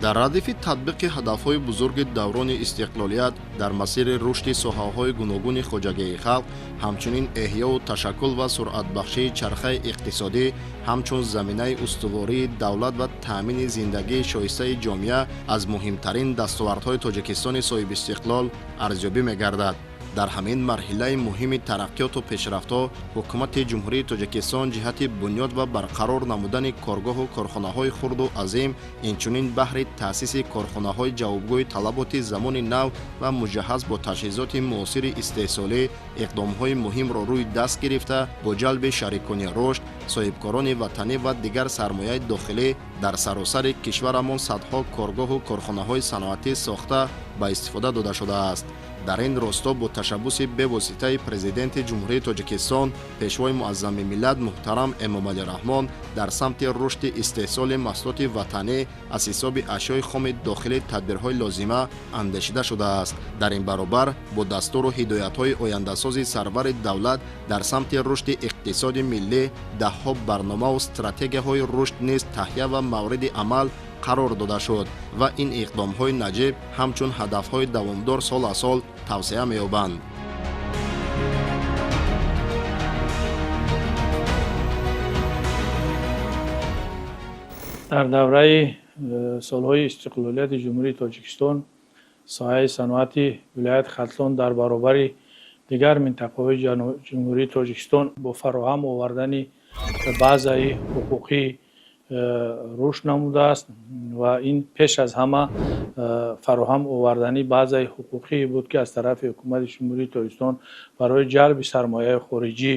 дар радифи татбиқи ҳадафҳои бузурги даврони истиқлолият дар масири рушди соҳаҳои гуногуни хоҷагии халқ, ҳамчунин эҳёу ташаккул ва суръатбахшии чархаи иқтисодӣ ҳамчун заминаи устувории давлат ва таъмини зиндагии шоистаи ҷомеа аз муҳимтарин дастовардҳои Тоҷикистони соҳибистиқлол арзёбӣ мегардад. дар ҳамин марҳилаи муҳими тараққиёту пешрафтҳо ҳукумати ҷумҳурии Тоҷикистон ҷиҳати бунёд ва барқарор намудани коргоҳу корхонаҳои хурду азим, инчунин баҳри таъсиси корхонаҳои ҷавобгӯи талаботи замони нав ва муҷаҳҳаз бо таҷҳизоти муосири истеҳсолӣ иқдомҳои муҳимро рӯй даст гирифта, бо ҷалби шарикони рушд, соҳибкорони ватанӣ ва дигар сармояи дохилӣ дар саросари кишварамон садҳо коргоҳу корхонаҳои саноатӣ сохта ба истифода дода шудааст. дар ин росто бо ташаббуси бевоситаи президенти ҷумҳурии Тоҷикистон, пешвои муаззами миллат муҳтарам Эмомалӣ Раҳмон дар самти рушди истеҳсоли маҳсулоти ватанӣ аз ҳисоби ашёи хоми дохилӣ тадбирҳои лозима андешида шудааст. дар ин баробар бо дастуру ҳидоятҳои ояндасози сарвари давлат дар самти рушди иқтисоди миллӣ даҳҳо барномаву стратегияҳои рушд низ таҳия ва мавриди амал қарор дода шуд ва ин иқдомҳои наҷиб ҳамчун ҳадафҳои давомдор сол аз сол тавсеа меёбанд. дар давраи солҳои истиқлолияти ҷумҳурии Тоҷикистон соҳаи саноати вилояти Хатлон дар баробари дигар минтақаҳои ҷумҳурии Тоҷикистон бо фароҳам овардани баъзаи ҳуқуқӣ рушд намудааст ва ин пеш аз ҳама фароҳам овардани баъзаи ҳуқуқие буд ки аз тарафи ҳукумати ҷумҳурии Тоҷикистон барои ҷалби сармояи хориҷӣ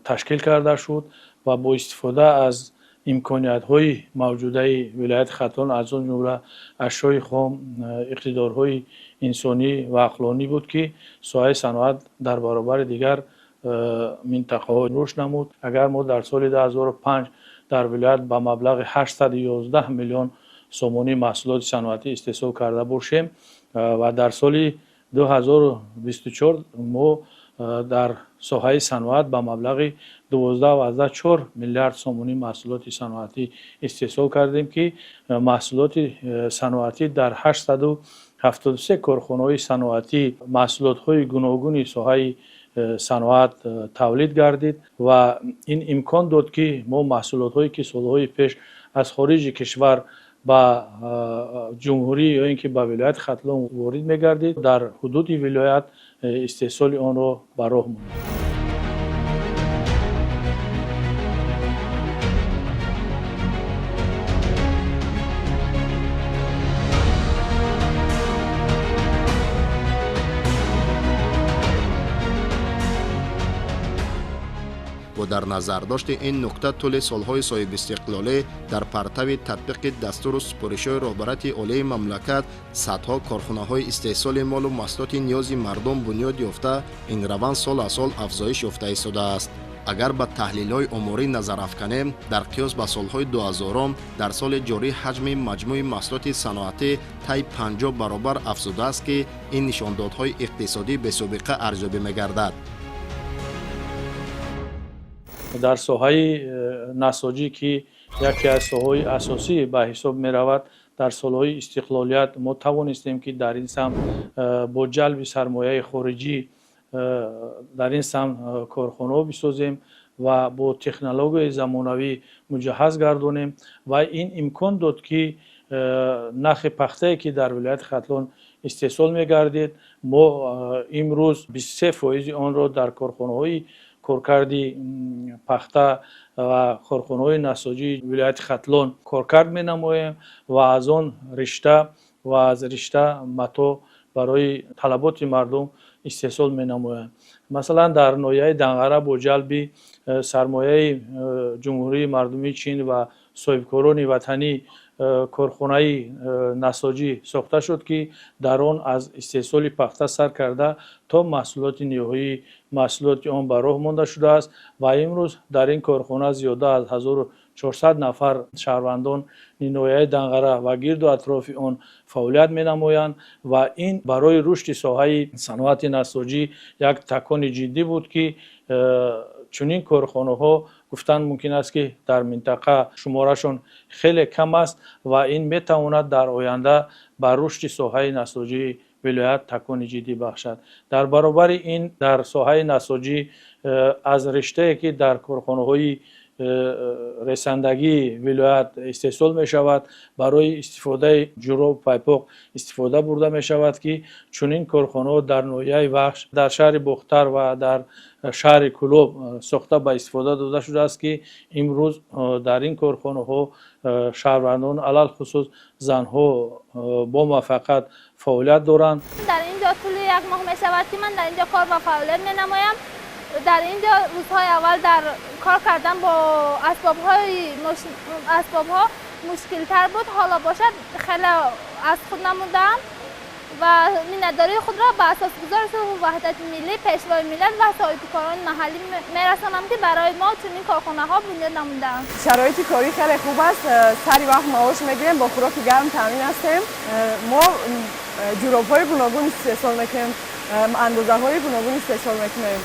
ташкил карда шуд ва бо истифода аз имкониятҳои мавҷудаи вилояти Хатлон аз он ҷумла ашёи хом, иқтидорҳои инсонӣ ва ақлонӣ буд ки соҳаи саноат дар баробари дигар минтақаҳо рушд намуд. Агар мо дар соли 2005 дар вилоят ба маблағи 811 миллион сомонӣ маҳсулоти саноатӣ истеҳсол карда бошем ва дар соли 2024 мо дар соҳаи саноат ба маблағи 12.4 миллиард сомонӣ маҳсулоти саноатӣ истеҳсол кардем ки маҳсулоти саноатӣ дар 873 корхонаҳои саноатӣ маҳсулотҳои гуногуни соҳаи саноат тавлид гардид ва ин имкон дод ки мо маҳсулотҳое ки солҳои пеш аз хориҷи кишвар ба ҷумҳурӣ ё ин ки ба вилояти Хатлон ворид мегардид, дар ҳудуди вилоят истеҳсоли онро ба роҳ монад. бо дар назардошти ин нукта тӯли солҳои соҳибистиқлолӣ дар партави татбиқи дастуру супоришҳои роҳбарати олии мамлакат садҳо корхонаҳои истеҳсоли молу маҳсулоти ниёзи мардум бунёд ёфта, ин раванд сол аз сол афзоиш ёфта истодааст. агар ба таҳлилҳои оморӣ назар афканем, дар қиёс ба солҳои 2000 дар соли ҷорӣ ҳаҷми маҷмӯи маҳсулоти саноатӣ таи 50 баробар афзудааст ки ин нишондодҳои иқтисодӣ бесобиқа арзёбӣ мегардад. дар соҳаи насоҷӣ ки яке аз соҳаҳои асосӣ ба ҳисоб меравад, дар солҳои истиқлолият мо тавонистем ки дар ин самт бо ҷалби сармояи хориҷӣ дар ин самт корхонаҳо бисозем ва бо технологияи замонавӣ муҷаҳҳаз гардонем ва ин имкон дод ки нахи пахтае ки дар вилояти Хатлон истеҳсол мегардид, мо имрӯз 23% онро дар корхонаҳои коркарди пахта ва корхонаҳои насоҷии вилояти Хатлон коркард менамоем ва аз он ришта ва аз ришта матоъ барои талаботи мардум истеҳсол менамоем. Масалан, дар ноҳияи Данғара бо ҷалби сармояи ҷумҳурии мардумии Чин ва соҳибкорони ватанӣ корхонаи насоҷӣ сохта шуд ки дар он аз истеҳсоли пахта сар карда то маҳсулоти ниҳоӣ маҳсулоти он ба роҳ монда шудааст ва имрӯз дар ин корхона зиёда аз 400 нафар шаҳрвандон ноҳияи Данғара ва гирду атрофи он фаъолият менамоянд ва ин барои рушди соҳаи саноати насоҷӣ як такони ҷиддӣ буд ки чунин корхонаҳо гуфтан мумкин аст ки дар минтақа шуморашон хеле кам аст ва ин метавонад дар оянда ба рушди соҳаи насоҷии вилоят такони ҷиддӣ бахшад. Дар баробари ин дар соҳаи насоҷӣ аз риштае ки дар корхонаҳои ресандагии вилоят истеҳсол мешавад барои истифодаи ҷуроб пайпоқ истифода бурда мешавад ки чунин корхонаҳо дар ноҳияи Вахш дар шаҳри Бухтар ва дар шаҳри Кӯлоб сохта ба истифода дода шудааст ки имрӯз дар ин корхонаҳо шаҳрвандон алал хусус занҳо бо муваффақият фаъолият доранд. дар инҷо тӯли як моҳ мешавад ки ман дар инҷо кор ва фаъолият менамоям. дар инҷо рӯзҳои аввал дар кор кардан бо асбобҳо мушкилтар буд. ҳоло бошад хеле аз худ намудам ва миннатдории худро ба асосгузори сулҳу ваҳдати миллӣ, пешвои миллат ва соҳибкорони маҳаллӣ мерасонам ки барои мо чунин корхонаҳо бунёд намудаанд. шароити корӣ хеле хуб аст. сари вақт маош мегирем, бо хӯроки гарм таъмин ҳастем. мо ҷуробҳои гуногун истеҳсол мекунем, андозаҳои гуногун истеҳсол мекунем.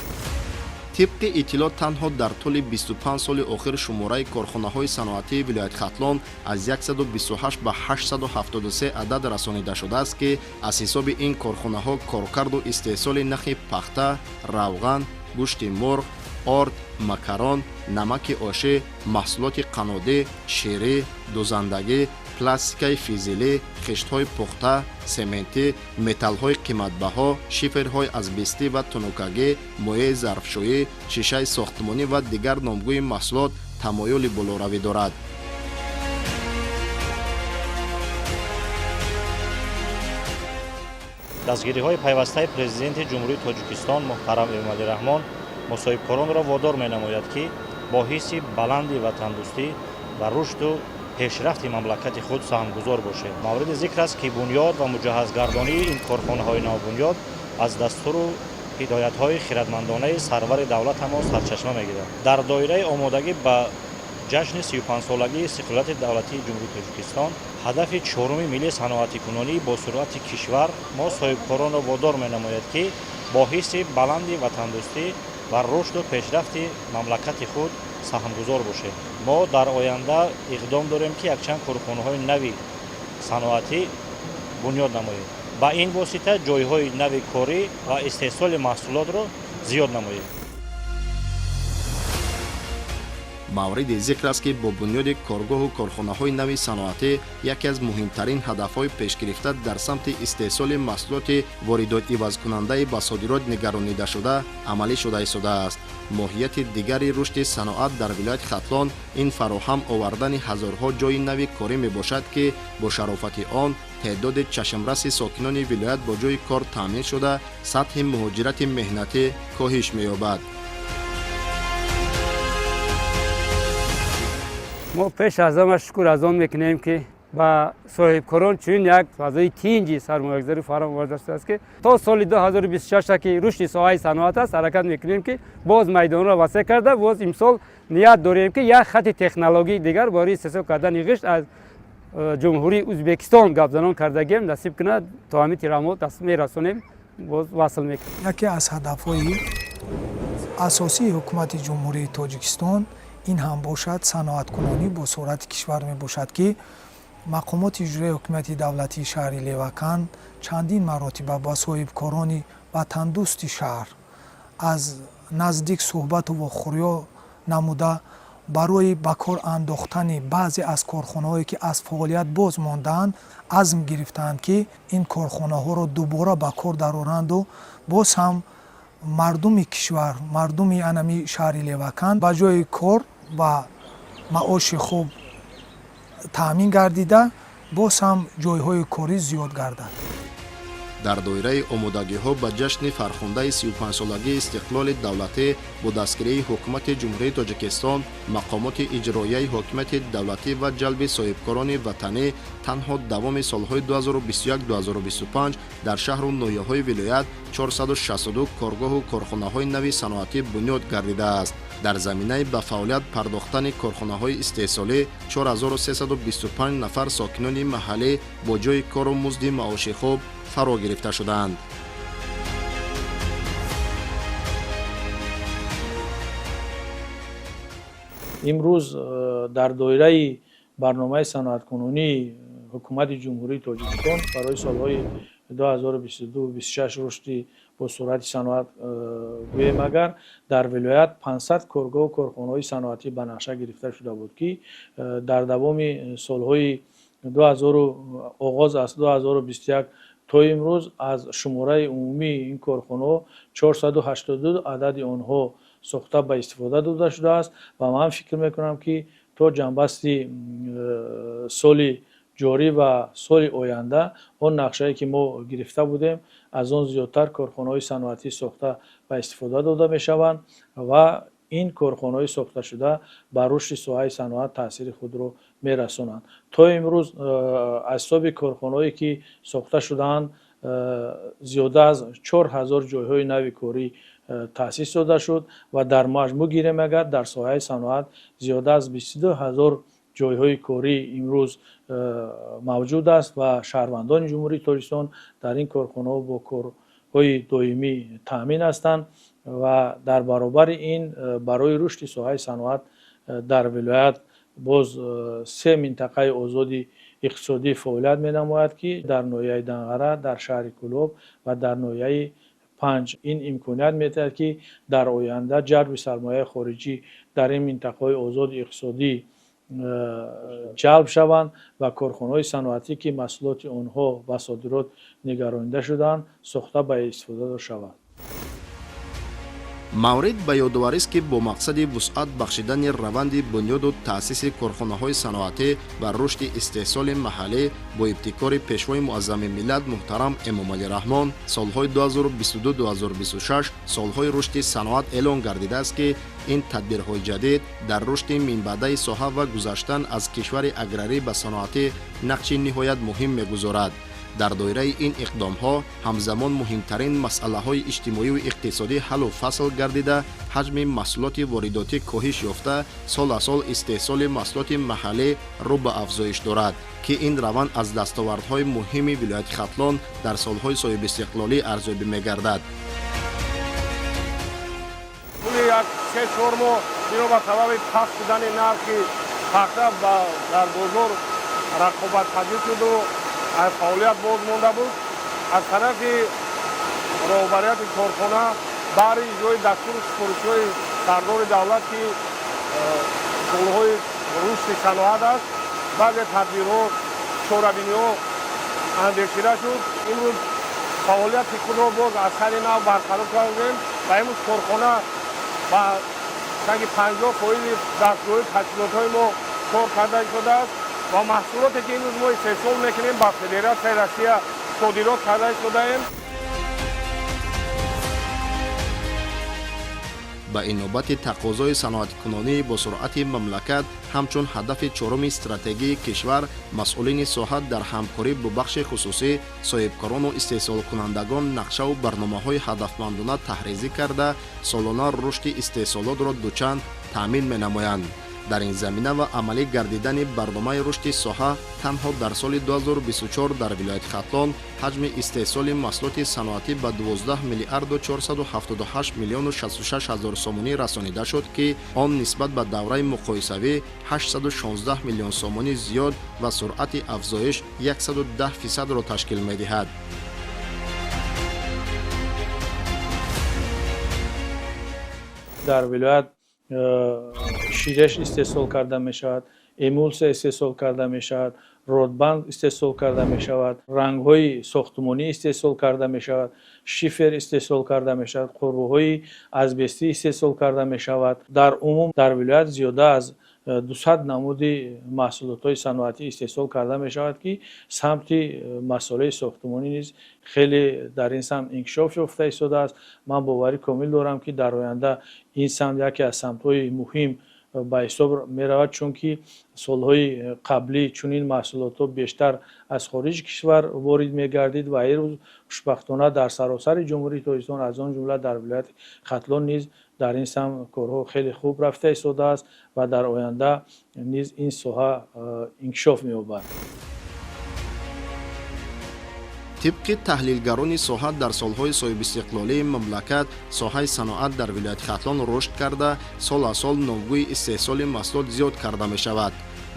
طبق اطلاع تنها در طول 25 سال آخر شماره کارخانه‌های صنعتی ولایت ختلان از 128 به 873 عدد رسانیده شده است که از حساب این کارخانه‌ها کارکرد و استحصال نخ پخته، روغن، گوشت مرغ، آرد، مکران، نمک آشه، محصولات قناده، شیره، دوزندگی، پلاستیکای فیزیلی، خشت‌های پخته، سمنتی، متال‌های قیمت‌بها، شیفرهای ازبستی و تنوکگی، مایع ظرفشویی، شیشه ساختمانی و دیگر نامگوی محصولات تمایل بالاروی دارد. دستگیری‌های پیوسته پرزیدنت جمهوری تاجیکستان محترم امامعلی رحمان مصاحبکارانро водор менамояд ки бо ҳисси баландӣ ватандӯстӣ ва рушду пешрафти мамлакати худ саҳмгузор бошед. мавриди зикр аст ки бунёд ва муҷаҳҳазгардонии ин корхонаҳои навбунёд аз дастуру ҳидоятҳои хиратмандонаи сарвари давлат ҳамо сарчашма мегирад. дар доираи омодагӣ ба ҷашни 35-солагии истиқлолияти давлатии ҷумҳурии тоҷикистон ҳадафи чоруми миллии саноатикунонӣ бо суръати кишвар мо соҳибкоронро водор менамояд ки бо ҳисси баланди ватандӯстӣ ва рушду пешрафти мамлакати худ саҳмгузор бошем. мо дар оянда иқдом дорем ки якчанд корхонаҳои нави саноатӣ бунёд намоем. ба ин восита ҷойҳои нави корӣ ва истеҳсоли маҳсулотро зиёд намоем. мавриди зикр аст ки бо бунёди коргоҳу корхонаҳои нави саноатӣ яке аз муҳимтарин ҳадафҳои пешгирифта дар самти истеҳсоли маҳсулоти воридотивазкунандаи ба содирот нигаронидашуда амалӣ шуда истодааст. моҳияти дигари рушди саноат дар вилояти Хатлон ин фароҳам овардани ҳазорҳо ҷойи нави корӣ мебошад ки бо шарофати он теъдоди чашмраси сокинони вилоят бо ҷойи кор таъмин шуда сатҳи муҳоҷирати меҳнатӣ коҳиш меёбад. мо пеш аз ҳама шукр аз он мекунем ки ба соҳибкорон чунин як фазои тинҷи сармоягузорӣ фароҳам оварда шудааст ки то соли 2026 ки рушди соҳаи саноат аст ҳаракат мекунем ки боз майдонро васеъ карда боз имсол ният дорем ки як хати технологии дигар барои истеҳсол кардани ғишт аз ҷумҳурии Ӯзбекистон гапзанон кардагием насиб кунад то ҳамити рамо даст мерасонем боз васл мекунем. яке аз ҳадафҳои асосии ҳукумати ҷумҳурии тоҷикистон ин ҳам бошад саноаткунонӣ бо сурати кишвар мебошад ки мақомоти иҷроии ҳукумати давлатии шаҳри Левакан чандин маротиба ба соҳибкорони ватандӯсти шаҳр аз наздик суҳбату вохӯриё намуда барои ба кор андохтани баъзе аз корхонаҳое ки аз фаъолият боз мондаанд азм гирифтаанд ки ин корхонаҳоро дубора ба кор дароранду боз ҳам мардуми кишвар, мардуми анами шаҳри Левакан ба ҷои кор ва маоши хуб таъмин гардида боз ҳам ҷойҳои корӣ зиёд гардад. дар доираи омодагиҳо ба ҷашни фархондаи 35-солагии истиқлоли давлатӣ бо дастгирии ҳукумати ҷумҳурии Тоҷикистон, мақомоти иҷроияи ҳокимияти давлатӣ ва ҷалби соҳибкорони ватанӣ танҳо давоми солҳои 2021-2025 дар шаҳру ноҳияҳои вилоят 462 коргоҳу корхонаҳои нави саноатӣ бунёд гардидааст. дар заминаи ба фаъолият пардохтани корхонаҳои истеҳсолӣ 4325 нафар сокинони маҳаллӣ бо ҷойи кору музди маоши хуб фаро гирифта шуданд. имрӯз дар доираи барномаи саноаткунунии ҳукумати ҷумҳурии Тоҷикистон барои солҳои 2022-26 рушди бо суръати саноат гӯем агар дар вилоят 500 коргоҳу корхонаҳои саноатӣ ба нақша гирифта шуда буд, ки дар давоми солҳои оғоз аз 2021 то имрӯз аз шумораи умумии ин корхонаҳо 482 адади онҳо сохта ба истифода дода шудааст ва ман фикр мекунам, ки то ҷанбасти соли ҷорӣ ва соли оянда он нақшае ки мо гирифта будем аз он зиёдтар корхонаҳои саноатӣ сохта ба истифода дода мешаванд ва ин корхонаҳои сохташуда ба рушди соҳаи саноат таъсири худро мерасонанд. То имрӯз аз ҳисоби корхонаҳое ки сохта шудаанд зиёда аз 4000 ҷойҳои нави корӣ таъсис дода шуд ва дар маҷмӯъ гирем агар дар соҳаи саноат зиёда аз 22000 ҷойҳои корӣ имрӯз мавҷуд аст ва шаҳрвандони ҷумҳурии Тоҷикистон дар ин корхонаҳо бо корҳои доимӣ таъмин ҳастанд ва дар баробари ин барои рушди соҳаи саноат дар вилоят боз се минтақаи озоди иқтисодӣ фаъолият менамояд, ки дар ноҳияи Данғара, дар шаҳри Кӯлоб ва дар ноҳияи Панҷ. ин имконият метавонад, ки дар оянда ҷалби сармояи хориҷӣ дар ин минтақаҳои озоди иқтисодӣ ҷалб шаванд ва корхонаҳои саноатӣ, ки маҳсулоти онҳо ба содирот нигаронида шудаанд, сохта ба истифода дода шавад. маврид ба ёдоварист, ки бо мақсади вусъат бахшидани раванди бунёду таъсиси корхонаҳои саноатӣ ва рушди истеҳсоли маҳаллӣ бо ибтикори пешвои муаззами миллат муҳтарам Эмомалӣ Раҳмон солҳои 2022-2026 солҳои рушди саноат эълон гардидааст, ки ин тадбирҳои ҷадид дар рушди минбаъдаи соҳа ва гузаштан аз кишвари аграрӣ ба саноатӣ нақши ниҳоят муҳим мегузорад. дар доираи ин иқдомҳо ҳамзамон муҳимтарин масъалаҳои иҷтимоиву иқтисодӣ ҳаллу фасл гардида, ҳаҷми маҳсулоти воридотӣ коҳиш ёфта, сол аз сол истеҳсоли маҳсулоти маҳаллӣ рӯ ба афзоиш дорад, ки ин раванд аз дастовардҳои муҳими вилояти Хатлон дар солҳои соҳибистиқлолӣ арзёбӣ мегардад. як 3-4 моҳ бино ба сабаби паст шудани нархи пахта дар бозор рақобатпазир шуду аз фаъолият боз монда буд. аз тарафи роҳбарияти корхона баъри иҷрои дастури супоришҳои сардори давлат, ки солҳои рушди саноат аст, баъзе тадбирҳо чорабиниҳо андешида шуд. имрӯз фаъолияти худро боз аз сари нав барқарор кардем ва имрӯз корхона ба санги 50% дастгоҳи таҷҳизотҳои мо кор карда шудааст ва маҳсулоте ки имрӯз мо истеҳсол мекунем ба Федератсияи Россия содирот карда шудаем. ба инобати тақозои саноаткунонӣ бо суръати мамлакат ҳамчун ҳадафи чороми стратегии кишвар, масъулини соҳа дар ҳамкорӣ бо бахши хусусӣ, соҳибкорону истеҳсолкунандагон нақшаву барномаҳои ҳадафмандона таҳризӣ карда, солона рушди истеҳсолотро дучанд таъмин менамоянд. дар ин замина ва амалӣ гардидани барномаи рушди соҳа танҳо дар соли 2024 дар вилояти Хатлон ҳаҷми истеҳсоли маҳсулоти саноатӣ ба 12 миллиарду 478 миллиону 66 ҳазор сомонӣ расонида шуд, ки он нисбат ба давраи муқоисавӣ 816 миллион сомонӣ зиёд ва суръати афзоиш 110%-ро ташкил медиҳад. дар вилоят ширеш истеҳсол карда мешавад, эмулсия истеҳсол карда мешавад, родбанд истеҳсол карда мешавад, рангҳои сохтмонӣ истеҳсол карда мешавад, шифер истеҳсол карда мешавад, қурбуҳои азбестӣ истеҳсол карда мешавад. дар умум дар вилоят зиёда аз 200 намуди маҳсулотҳои саноатӣ истеҳсол карда мешавад, ки самти масъолаи сохтмонӣ низ хеле дар ин самт инкишоф ёфта истодааст. ман боварӣ комил дорам, ки дар оянда ин самт яке аз самтҳои муҳим ба ҳисоб меравад, чунки солҳои қаблӣ чунин маҳсулотҳо бештар аз хориҷи кишвар ворид мегардид ва ирӯз хушбахтона дар саросари ҷумҳурии Тоҷикистон, аз он ҷумла дар вилояти Хатлон низ дар ин самт корҳо хеле хуб рафта истодааст ва дар оянда низ ин соҳа инкишоф меёбад. тибқи таҳлилгарони соҳа дар солҳои соҳибистиқлолии мамлакат соҳаи саноат дар вилояти Хатлон рушд карда, сол аз сол номгӯи истеҳсоли маҳсулот зиёд карда мешавад.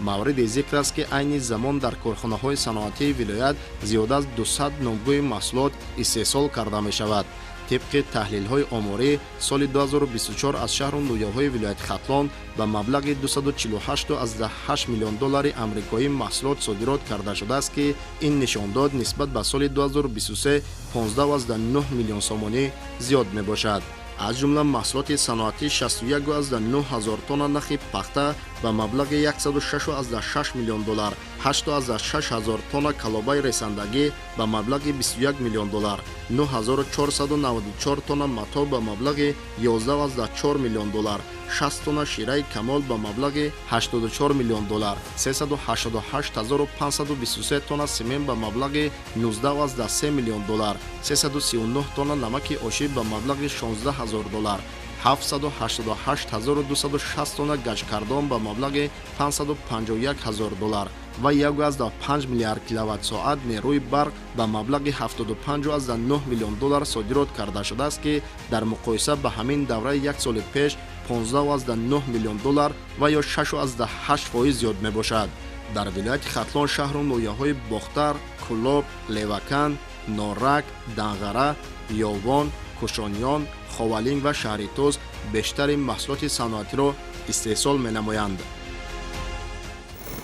мавриди зикр аст, ки айни замон дар корхонаҳои саноатии вилоят зиёда аз 200 номгӯи маҳсулот истеҳсол карда мешавад. тибқи таҳлилҳои оморӣ, соли 2024 аз шаҳру ноҳияҳои вилояти Хатлон ба маблағи 248 миллион доллари амрикоӣ маҳсулот содирот карда шудааст, ки ин нишондод нисбат ба соли 2023 15,9 миллион сомонӣ зиёд мебошад. аз ҷумла маҳсулоти саноатӣ 61,9 ҳазор тонна нахи пахта ба маблағи 106,6 миллион доллар, 8,6 ҳазор тонна калобаи ресандагӣ ба маблағи 21 миллион доллар, 9,494 тонна мато ба маблағи 11,4 миллион доллар, 60 тонна шираи камол ба маблағи 84 миллион доллар, 388,523 тонна семен ба маблағи 19,3 миллион доллар, 339 тонна намаки ошиб ба маблағи 16 ҳазор доллар, 788,260 тонна гаҷкардон ба маблағи 551 ҳазор доллар ва 1,5 миллиард киловатт-соат нерӯи барқ ба маблағи 75,9 миллион доллар содирот карда шудааст, ки дар муқоиса ба ҳамин давраи як соли пеш 15,9 миллион доллар ва ё 6,8% зиёд мебошад. дар вилояти Хатлон шаҳру ноҳияҳои Бохтар, Кулоб, Левакан, Норак, Данғара, Ёвон, Кушонён, Ховалинг ва шаҳри Туз бештари маҳсулоти саноатиро истеҳсол менамоянд.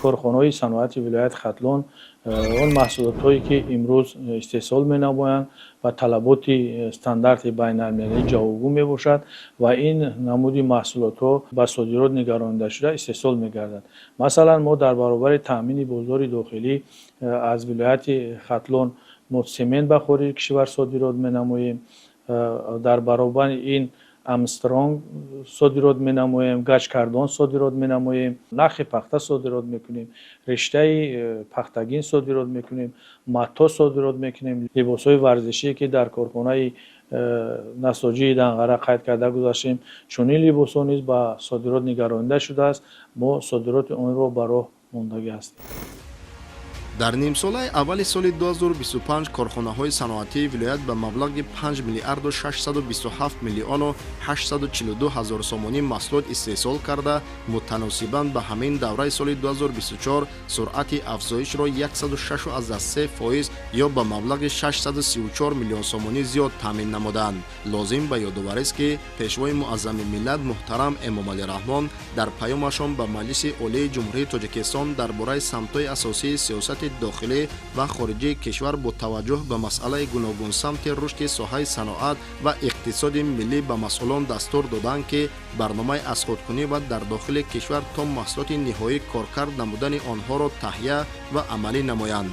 корхонаҳои саноати вилояти Хатлон он маҳсулотҳое ки имрӯз истеҳсол менамоянд ва талаботи стандарти байналмилалӣ ҷавобгӯ мебошад ва ин намуди маҳсулотҳо ба содирот нигаронида шуда истеҳсол мегардад. масалан мо дар баробари таъмини бозори дохилӣ аз вилояти Хатлон мо семент ба хориҷи кишвар содирот менамоем, дар баробари ин Армстронг содирот менамоем, гаҷкардон содирот менамоем, нахи пахта содирот мекунем, риштаи пахтагин содирот мекунем, мато содирот мекунем, либосҳои варзишие ки дар корхонаи насоҷии Данғара қайд карда гузаштем, чунин либосҳо низ ба содирот нигаронида шудааст. мо содироти онро ба роҳ мондагӣ ҳастем. дар нимсолаи аввали соли 2025 корхонаҳои саноатии вилоят ба маблағи 5 миллиарду 627 миллиону 842 ҳазор сомонӣ маҳсулот истеҳсол карда, мутаносибан ба ҳамин давраи соли 2024 суръати афзоишро 106,3% ё ба маблағи 634 миллион сомонӣ зиёд таъмин намуданд. лозим ба ёдоварист, ки пешвои муаззами миллат муҳтарам Эмомалӣ Раҳмон дар паёмашон ба Маҷлиси Олии Ҷумҳурии Тоҷикистон дар бораи самтҳои асосии сиёсати дохилӣ ва хориҷии кишвар бо таваҷҷӯҳ ба масъалаи гуногун самти рушди соҳаи саноат ва иқтисоди миллӣ ба масъулон дастур доданд, ки барномаи аз худкунӣ ва дар дохили кишвар то маҳсулоти ниҳоӣ коркард намудани онҳоро таҳия ва амалӣ намоянд.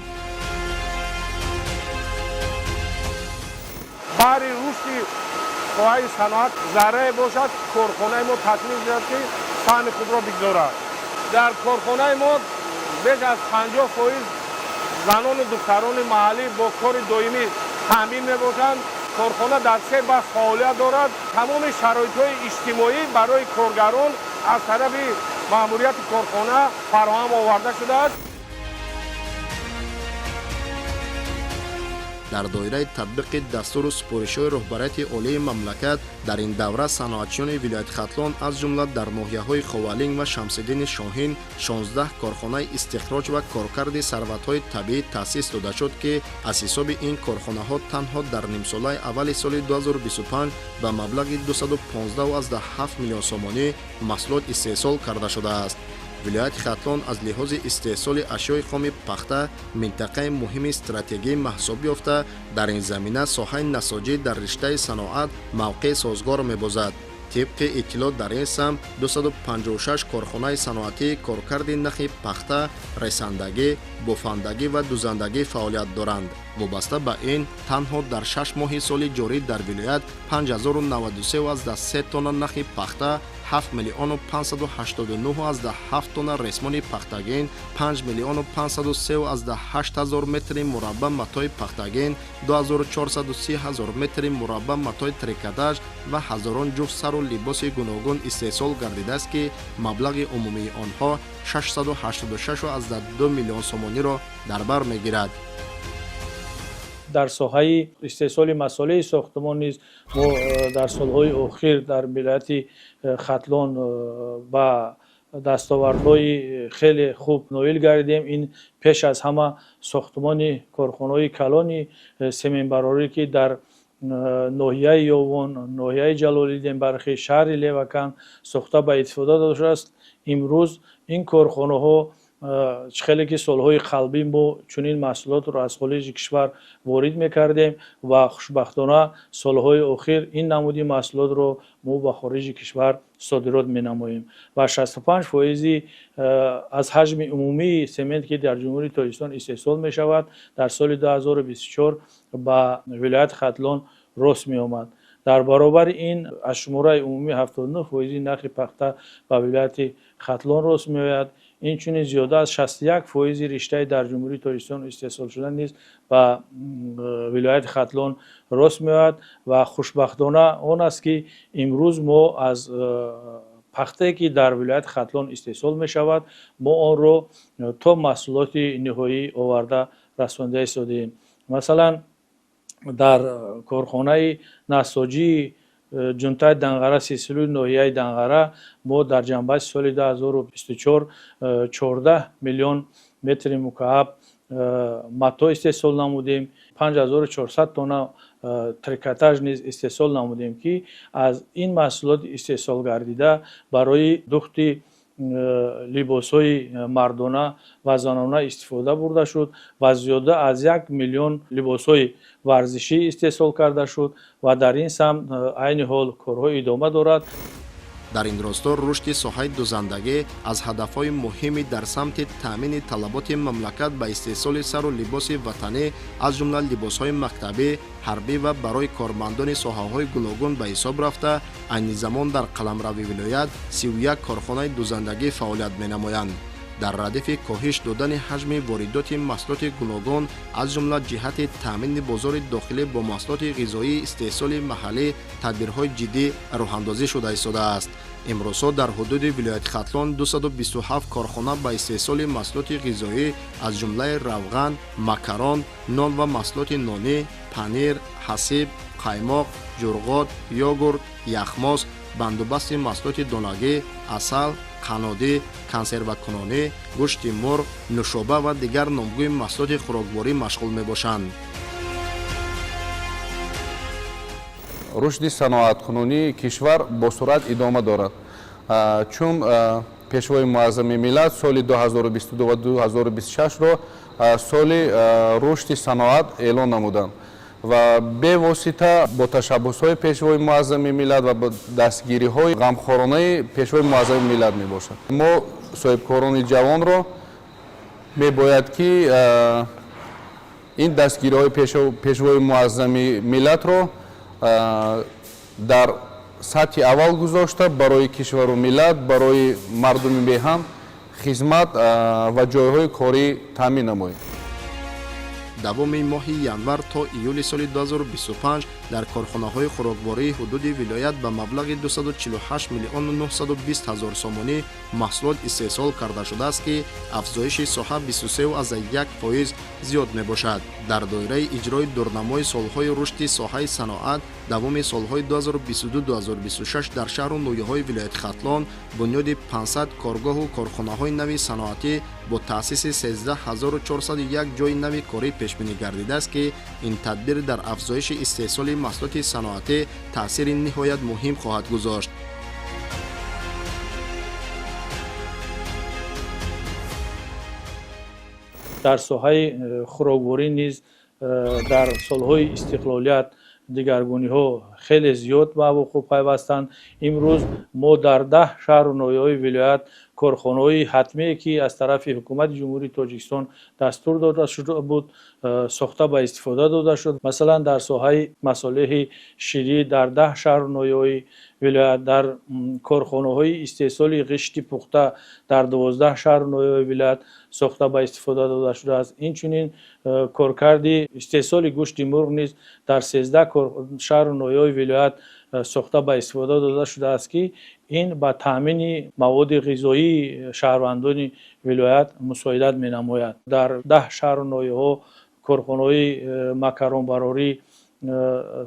баҳри рушди соҳаи саноат заррае бошад, корхонаи мо тасмим гирад, ки саҳми худро бигзорад. дар корхонаи мо беж аз 50% занону духтарони маҳаллӣ бо кори доимӣ таъмин мебошанд. корхона дар се бахш фаъолият дорад. тамоми шароитҳои иҷтимоӣ барои коргарон аз тарафи маъмурияти корхона фароҳам оварда шудааст. дар доираи татбиқи дастуру супоришҳои роҳбарияти олии мамлакат дар ин давра саноатчиёни вилояти Хатлон аз ҷумла дар ноҳияҳои Ховалинг ва Шамсиддини Шоҳин 16 корхонаи истихроҷ ва коркарди сарватҳои табиӣ таъсис дода шуд, ки аз ҳисоби ин корхонаҳо танҳо дар нимсолаи аввали соли 2025 ба маблағи 215,7 миллион сомонӣ маҳсулот истеҳсол карда шудааст. вилояти Хатлон аз лиҳози истеҳсоли ашёи хоми пахта минтақаи муҳими стратегӣ маҳсуб ёфта, дар ин замина соҳаи насоҷӣ дар риштаи саноат мавқеъ созгор мебозад. طبق اطلاع در این سمت 256 کارخانه صنعتی کارکرد نخ پخته، رساندگی، بافندگی و دوزندگی فعالیت دارند. وابسته به این تنها در 6 ماه سال جاری در ولایت 5093 تن نخ پخته، 7,589,7 تن رسمان پختگین، 5,503,008 متر مربع متای پختگین، 2,430,000 متر مربع متای ترکداج و هزاران جفت سر و لباس گوناگون استحصال گردیده است که مبلغ عمومی آنها 686.2 میلیون سومانی را در بر میگیرد. در ساحه استحصال مساله ساختمان نیز ما در سالهای اخیر در ولایت ختلان با دستاوردهای خیلی خوب نایل گردیدیم. این پیش از همه ساختمان کارخانه‌های کلان سمنبراری که در ناحیه یاوان، ناحیه جلال‌الدین برخی، شهر لیوکن ساخته به استفاده داده شده است. امروز این کارخانه‌ها خیلی که سالهای قبلی ما چنین محصولات را از خارج کشور وارد میکردیم و خوشبختانه سالهای اخیر این نمودی محصولات را ما به خارج کشور صادرات مینماییم و 65% از حجم عمومی سمنت که در جمهوری تاجیکستان استحصال می شود در سال 2024 به ولایت ختلان رسد می آمد. در برابر این از شماره عمومی 79% نرخ پخته به ولایت ختلان رسد می آید. این چون زیاده از 61% رشته در جمهوری تاجیکستان استحصال شده نیست و ولایت ختلان رسد می‌آید و خوشبختانه آن است که امروز ما از پخته که در ولایت ختلان استحصال می شود ما آن را تا محصولات نهایی آورده رسانده ایستادیم. مثلا در کارخانه نساجی جنتای دنغره سلسله ناحیه دنغره ما در جنبش سال 2024 14 میلیون متر مکعب متا استحصال نمودیم، 5400 تن ترکتاژ نیز استحصال نمودیم که از این محصولات استحصال گردیده برای دوخت لباس‌های مردانه و زنانه استفاده برده شد و زیاده از 1 میلیون لباس‌های ورزشی استحصال کرده شد و در این سمت عین حال کارها ادامه دارد. در این راستا رشد ساحه دوزندگی از هدفهای مهمی در سمت تامین طلبات مملکت به استحصال سر و لباس وطنی از جمله لباسهای مکتبی، حربی و برای کارمندان ساحه‌های گوناگون به حساب رفته. عین زمان در قلمروی ولایت 31 کارخانه دوزندگی فعالیت می‌نمایند. در ردیف کاهش دادن حجم واردات محصولات گوناگون از جمله جهت تامین بازار داخلی با محصولات غذایی استحصال محلی تدبیرهای جدی راه‌اندازی شده ایستاده است. امروزها در حدود ولایت ختلان 227 کارخانه به استحصال محصولات غذایی از جمله روغن، مکران، نان و محصولات نانی، پنیر، حسیب، قایماق، جرغات، یوگورت، یخماس، بندوبست محصولات دانگی، عسل، قنادی، کنسرو کنانی، گوشت مرغ، نوشابه و دیگر نامگوی محصولات خوراکواری مشغول میباشند. رشد صنعت‌کنونی کشور با سرعت ادامه دارد چون پیشوای معظم ملت سال 2022 و 2026 را سال رشد صنعت اعلان نمودند و به واسطه با تشبس‌های پیشوای معظم ملت و با دستگیری‌های غمخوارانه پیشوای معظم ملت میباشد. ما صاحبکاران جوان را میباید که این دستگیری‌های پیشوای معظم ملت را در سطح اول گذاشته برای کشور و ملت، برای مردم میهن خدمت و جایهای کاری تامین نماید. دوام ماه ینور تا ایول سال 2025 در کارخانه‌های خوراکواری حدود ولایت به مبلغ 248 میلیون و 920 هزار سومانی محصولات استحصال کرده شده است که افزایش ساحه 23.1% زیاد میباشد. در دایره اجرای دورنمای سالهای رشد ساحه صنعت دوام سالهای 2022-2026 در شهر و ناحیه‌های ولایت ختلان بنیاد 500 کارگاه و کارخانه‌های نوی صنعتی با تأسیس 13401 جای نوی کاری پیش بینی گردیده است که این تدبیر در افزایش استحصال محصولات صنعتی تأثیر نهایت مهم خواهد گذاشت. در ساحه خوراکواری نیز در سالهای استقلالیت دگرگونی‌ها خیلی زیاد با وقوع پیوستند. امروز ما در 10 شهر و ناحیه‌های ولایت کارخانه‌های حتمی که از طرف حکومت جمهوری تاجیکستان دستور داده شده بود ساخته به استفاده داده شد. مثلا در ساحه مصالح شیری در 10 شهر و ناحیه‌های ولایت، در کارخانه‌های استحصال غشت پخته در 12 شهر و ناحیه‌های ولایت ساخته به استفاده داده شده است. این چنین کارکرد استحصال گوشت مرغ نیز در 13 شهر و ناحیه‌های ولایت ساخته به استفاده داده شده است که این به تامین مواد غذایی شهروندان ولایت مساعدت می‌نماید. در 10 شهر و ناحیه‌ها کارخانه‌های مکرون براری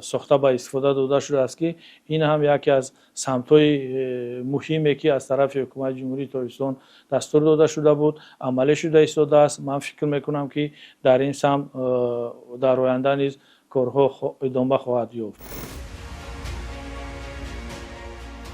ساخته به استفاده داده شده است که این هم یکی از سمت‌های مهمی که از طرف حکومت جمهوری تاجیکستان دستور داده شده بود عملی شده ایستاده است. من فکر می‌کنم که در این سمت در آینده نیز کارها ادامه خواهد یافت.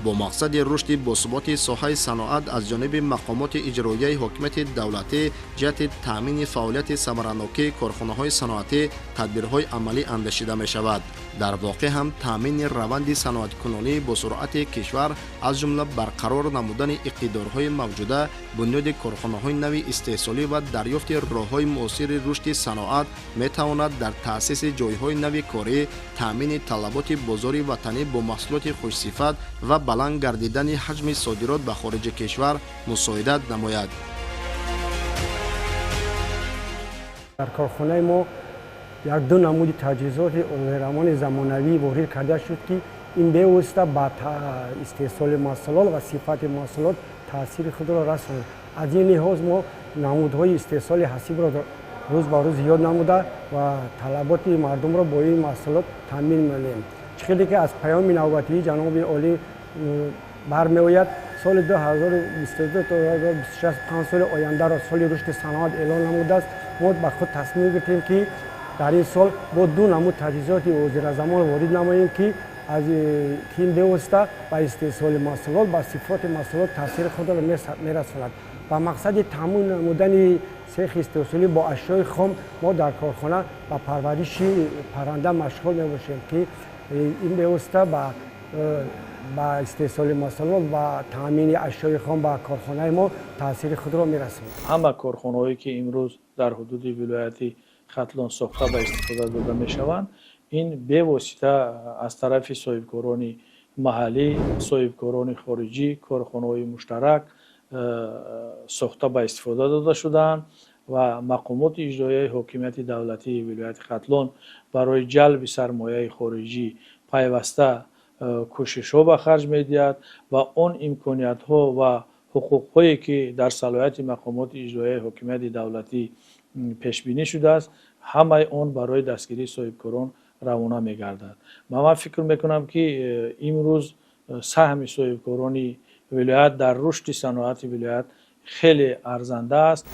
با مقصد رشد باثبات ساحه صنعت از جانب مقامات اجرایی حکومت دولتی جهت تامین فعالیت ثمراناک کارخانه‌های صنعتی تدبیرهای عملی اندیشیده می‌شود. در واقع هم تامین روند صنعت‌کنونی با سرعت کشور از جمله برقرار نمودن اقتدارهای موجوده، بنیاد کارخانه‌های نوی استحصالی و دریافت راه‌های مؤثر رشد صنعت می‌تواند در تأسیس جای‌های نوی کاری، تامین طلبات بازار وطنی با محصولات خوش‌صفت و بلند گردیدن حجم صادرات به خارج کشور مساعدت نماید. در کارخانه ما یک دو نمود تجهیزات هنرمند زمانوی وارد کرده شد که این به واسطه به استحصال محصولات و صفت محصولات تاثیر خود را رساند. از این لحاظ ما نمودهای استحصال حسیب را روز به روز زیاد نموده و طلبات مردم را با این محصولات تامین می‌کنیم. چیزی که از پیام نوبتی جناب عالی برمی‌آید سال 2022 تا 2026 5 سال آینده را سال رشد صنعت اعلان نموده است. ما به خود تصمیم گرفتیم که در این سال با 2 نمود تجهیزات حاضر زمان وارد نماییم که از این به واسطه به استحصال محصولات با صفات محصولات تاثیر خود را می‌رساند. با مقصد تامین نمودن سیخ استحصالی با اشیاء خام ما در کارخانه با پرورش پرنده مشغول می‌باشیم که این به واسطه با استحصال محصولات و تامین اشیاء خام با کارخانه ما تاثیر خود را می‌رساند. همه کارخانه‌هایی که امروز در حدود ولایت ختلان ساخته به استفاده داده می‌شوند این به واسطه از طرف صاحبکاران محلی، صاحبکاران خارجی، کارخانه‌های مشترک ساخته به استفاده داده شدند و مقامات اجرایی حکومت دولتی ولایت ختلان برای جلب سرمایه خارجی پیوسته کوشش‌ها به خرج می‌دهد و آن امکانیت‌ها و حقوق‌هایی که در صلاحیت مقامات اجرایی حکومت دولتی پیش بینی شده است همه آن برای دستگیری صاحبکاران روانه می‌گردد. من فکر می‌کنم که امروز سهم صاحبکاران ولایت در رشد صنعت ولایت خیلی ارزنده است.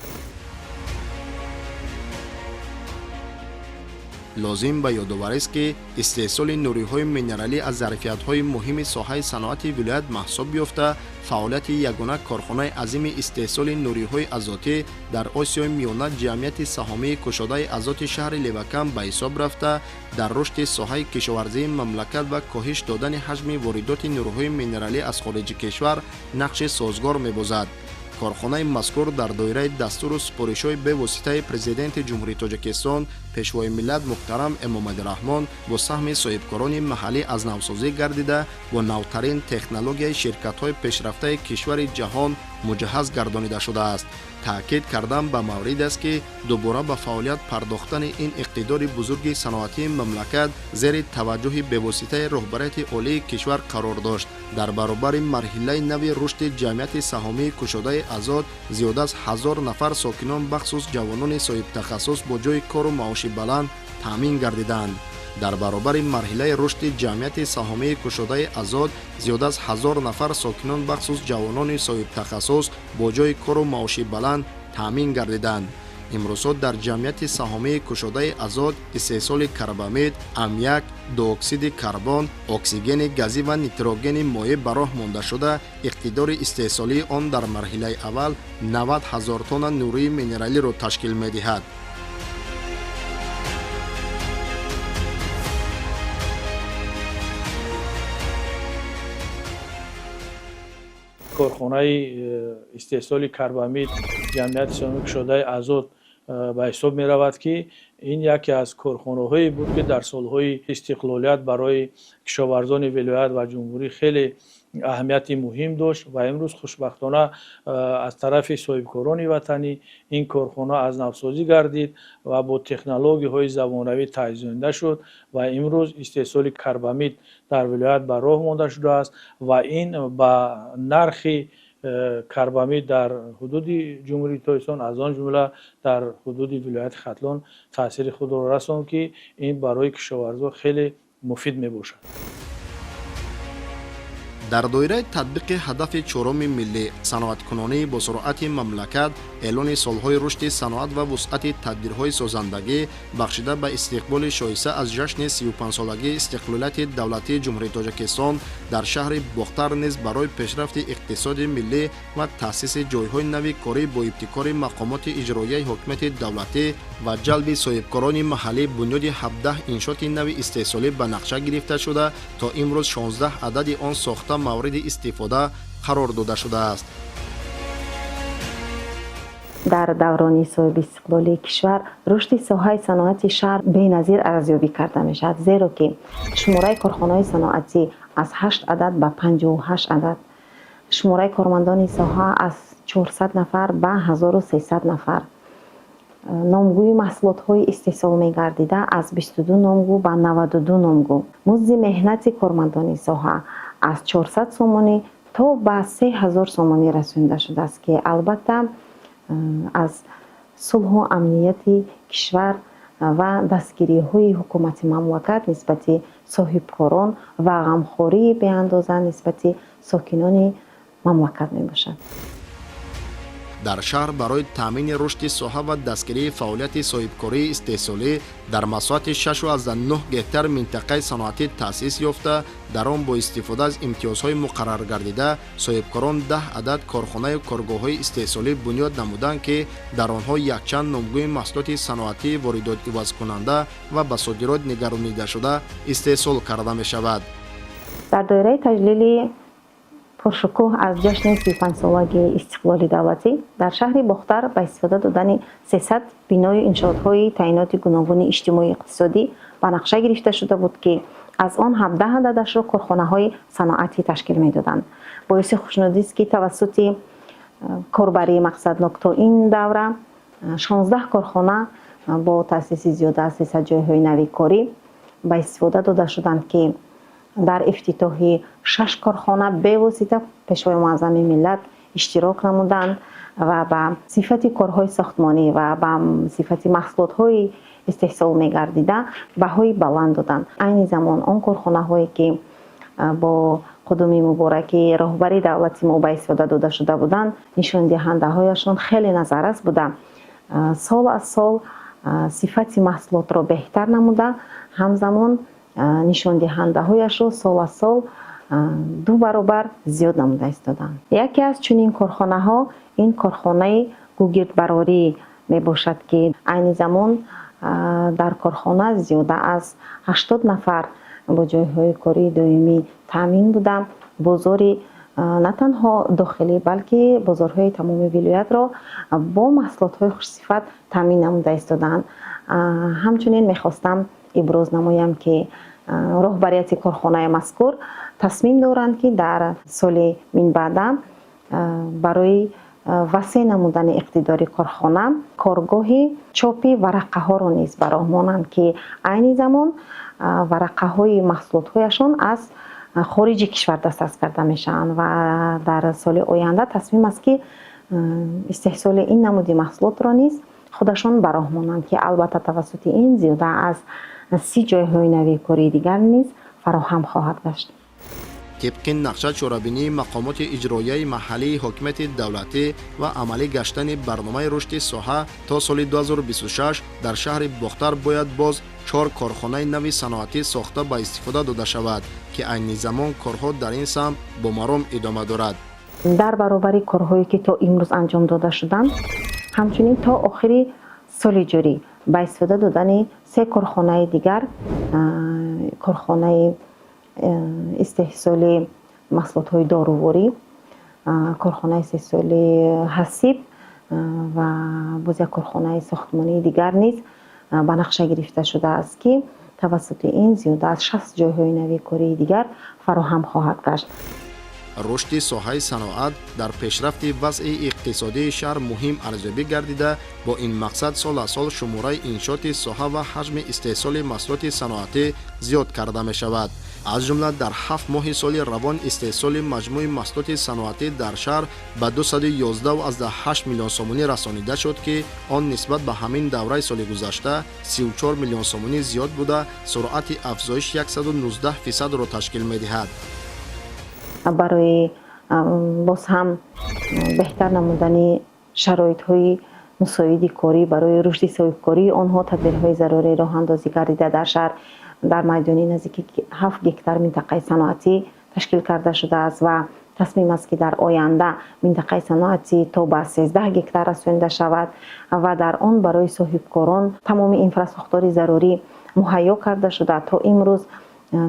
لازم به یادآوری است که استحصال نوری‌های مینرالی از ظرفیت‌های مهم ساحه صنعت ولایت محسوب یافته فعالیت یگانه کارخانه عظیم استحصال نوری‌های ازاتی در آسیای میانه جمعیت سهامی کشاده ازات شهر لیوکم به حساب رفته در رشد ساحه کشاورزی مملکت و کاهش دادن حجم واردات نوری‌های مینرالی از خارج کشور نقش سازگار می‌بازد. کارخانه مذکور در دایره دستور و سپارش‌های به واسطه پرزیدنت جمهوری تاجیکستان پیشوای ملت محترم امامعلی رحمان با سهم صاحبکاران محلی از نوسازی گردیده و نوترین تکنولوژی شرکت‌های پیشرفته کشور جهان مجهز گردانیده شده است. تاکید کردم به مورد است که دوباره به فعالیت پرداختن این اقتدار بزرگ صنعتی مملکت زیر توجه به واسطه رهبریت عالی کشور قرار داشت. در برابر مرحله نوی رشد جمعیت سهامی کشاده آزاد زیاد از 1000 نفر ساکنان بخصوص جوانان صاحب تخصص با جای کار و معاش بلند تامین گردیدند. در برابر مرحله رشد جمعیت سهامی کشاده آزاد زیاد از 1000 نفر ساکنان بخصوص جوانان صاحب تخصص با جای کار و معاش بلند تامین گردیدند. امروز در جمعیت سهامی کشاده آزاد استحصال کربامید، امیاک، دو اکسید کربن، اکسیژن گازی و نیتروژن مایع به راه مانده شده اقتدار استحصالی آن در مرحله اول 90,000 تن نوری مینرالی را تشکیل می‌دهد. کارخانه استحصال کربامید جمعیت سهام کشاده ازот به حساب می رود که این یکی از کارخانه هایی بود که در سالهای استقلالیت برای کشاورزان ولایت و جمهوری خیلی اهمیت مهم داشت و امروز خوشبختانه از طرف صاحبکاران وطنی این کارخانه از نوسازی گردید و با تکنولوژی های زمانوی تجهیزانده شد و امروز استحصال کربامید در ولایت به راه مانده شده است و این با نرخ کربامید در حدود جمهوری تاجیکستان از آن جمله در حدود ولایت ختلان تاثیر خود را رساند که این برای کشاورزان خیلی مفید می باشد. در دایره تطبیق هدف چهارم ملی صنعت‌کنانی با سرعت مملکت، اعلان سالهای رشد صنعت و وسعت تدبیرهای سازندگی بخشیده به استقبال شایسته از جشن 35 سالگی استقلالیت دولتی جمهوری تاجیکستان در شهر باختر نیز برای پیشرفت اقتصاد ملی و تأسیس جایهای نو کاری با ابتکار مقامات اجرایی حکومت دولتی و جلب صاحبکاران محلی بنیاد 17 انشاءات نو استحصالی به نقشه گرفته شده تا امروز 16 عدد آن ساخته مورد استفاده قرار داده شده است. در دوران صاحب استقلالی کشور رشد ساحه صنعتی شهر بی‌نظیر ارزیابی کرده می شود، زیرا که شماره کارخانه‌های صنعتی از 8 عدد به 58 عدد، شماره کارمندان ساحه از 400 نفر به 1300 نفر، نامگوی محصولات‌های استحصال می‌گردیده از 22 نامگو به 92 نامگو، مزد مهنت کارمندان ساحه از 400 سومانی تا به 3000 سومانی رسانده شده است که البته از صلح و امنیت کشور و دستگیری‌های حکومت مملکت نسبت صاحبکاران و غمخوری به اندازه نسبت ساکنان مملکت میباشد. در شهر برای تامین رشد ساحه و دستگیری فعالیت صاحبکاری استحصالی در مساحت 6.9 گهتر منطقه صنعتی تأسیس یافته، در آن با استفاده از امتیازهای مقرر گردیده صاحبکاران 10 عدد کارخانه و کارگاه‌های استحصالی بنیاد نمودند که در آنها یکچند نامگوی محصولات صنعتی واردات عوض کننده و به صادرات نگرانیده شده استحصال کرده می شود. در دایره تجلیل پرشکوه از جشن 35 سالگی استقلال دولتی در شهر باختر با استفاده دادن 300 بنای انشاءات‌های تعیینات گوناگون اجتماعی اقتصادی به نقشه گرفته شده بود که از آن 17 عددش را کارخانه‌های صنعتی تشکیل می‌دادند. باعث خوشنودی است که توسط کاربری مقصدناک تا این دوره 16 کارخانه با تأسیس زیاده از 300 جای‌های نوی کاری به استفاده داده شدند که در افتتاح 6 کارخانه به واسطه پیشوای معظم ملت اشتراک نمودند و به صفت کارهای ساختمانی و به صفت محصولات‌های استحصال می‌گردیده بهای بلند دادند. عین زمان آن کارخانه‌هایی که با قدوم مبارکی راهبری دولتی ما به استفاده داده شده بودند، نشان دهنده‌هایشان خیلی نظررس بوده. سال از سال صفت محصولات را بهتر نموده، همزمان نشان دهنده‌هایش را سال از سال 2 برابر زیاد نموده ایستادند. یکی از چنین کارخانه‌ها این کارخانه گوگرد براری می باشد که عین زمان در کارخانه زیاده از 80 نفر با جایهای کاری دائمی تامین بوده. بازاری نه تنها داخلی بلکه بازارهای تمام ولایت را با محصولات‌های خوش صفت تامین نموده ایستادند. همچنین می‌خواستم ابراز نمایم که راهبریت کارخانه مذکور تصمیم دارند که در سال من بعد برای وسیع نمودن اقتدار کارخانه کارگاهی چاپی ورقه ها را نیز براه مانند که عین زمان ورقه های محصولات هایشان از خارج کشور دسترس کرده میشن و در سال آینده تصمیم است که استحصال این نمودی محصولات را نیز خودشان براه مانند که البته توسط این زیاده از 30 جایهای نوی کاری دیگر نیز فراهم خواهد گشت. طبق نقشه چاره‌بینی مقامات اجرایی محلی حکومت دولتی و عملی گشتن برنامه رشد ساحه تا سال 2026 در شهر باختر باید باز 4 کارخانه نوی صنعتی ساخته به استفاده داده شود که عین زمان کارها در این سمت با مرام ادامه دارد. در برابر کارهایی که تا امروز انجام داده شدند، همچنین تا آخر سال جاری با استفاده دادن 3 کارخانه دیگر، کارخانه استحصال محصولات های داروواری، کارخانه استحصالی حسیب و باز یک کارخانه ساختمانی دیگر نیز به نقشه گرفته شده است که توسط این زیاده از 60 جایهای نوی کاری دیگر فراهم خواهد گشت. رشد ساحه صنعت در پیشرفت وضع اقتصادی شهر مهم ارزیابی گردیده. با این مقصد سال از سال شماره انشاط ساحه و حجم استحصال محصولات صنعتی زیاد کرده می شود. از جمله در 7 ماه سال روان استحصال مجموع محصولات صنعتی در شهر به 211.8 میلیون سومونی رسانیده شد که آن نسبت به همین دوره سال گذشته 34 میلیون سومونی زیاد بوده، سرعت افزایش 119% را تشکیل می دهد. برای باز هم بهتر نمودن شرایط های مساعد کاری برای رشد صاحبکاری آنها تدبیرهای ضروری راه اندازی گردیده در شهر در میدانی نزدیک 7 گکتار منطقه صنعتی تشکیل کرده شده است و تصمیم است که در آینده منطقه صنعتی تا به 13 گکتار رسانیده شود و در آن برای صاحبکاران تمام اینفراستراکچور ضروری مهیا کرده شده. تا امروز